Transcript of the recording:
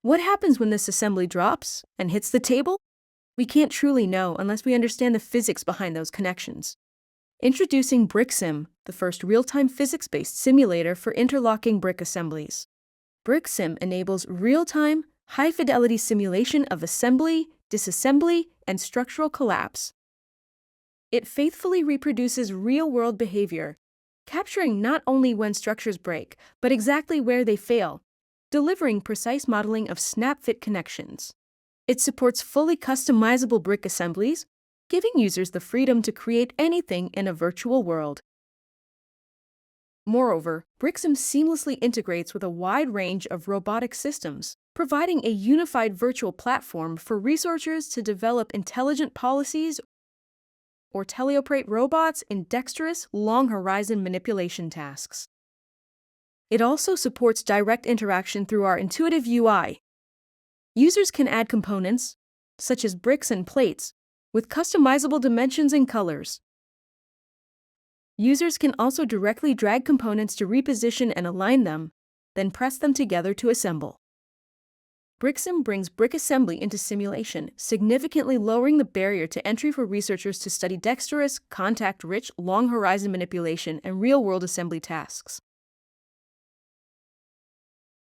What happens when this assembly drops and hits the table? We can't truly know unless we understand the physics behind those connections. Introducing BrickSim, the first real-time physics-based simulator for interlocking brick assemblies. BrickSim enables real-time, high-fidelity simulation of assembly, disassembly, and structural collapse. It faithfully reproduces real-world behavior, capturing not only when structures break, but exactly where they fail, delivering precise modeling of snap-fit connections. It supports fully customizable brick assemblies, giving users the freedom to create anything in a virtual world. Moreover, BrickSim seamlessly integrates with a wide range of robotic systems, providing a unified virtual platform for researchers to develop intelligent policies or teleoperate robots in dexterous, long-horizon manipulation tasks. It also supports direct interaction through our intuitive UI. Users can add components, such as bricks and plates, with customizable dimensions and colors. Users can also directly drag components to reposition and align them, then press them together to assemble. BrickSim brings brick assembly into simulation, significantly lowering the barrier to entry for researchers to study dexterous, contact-rich, long-horizon manipulation and real-world assembly tasks.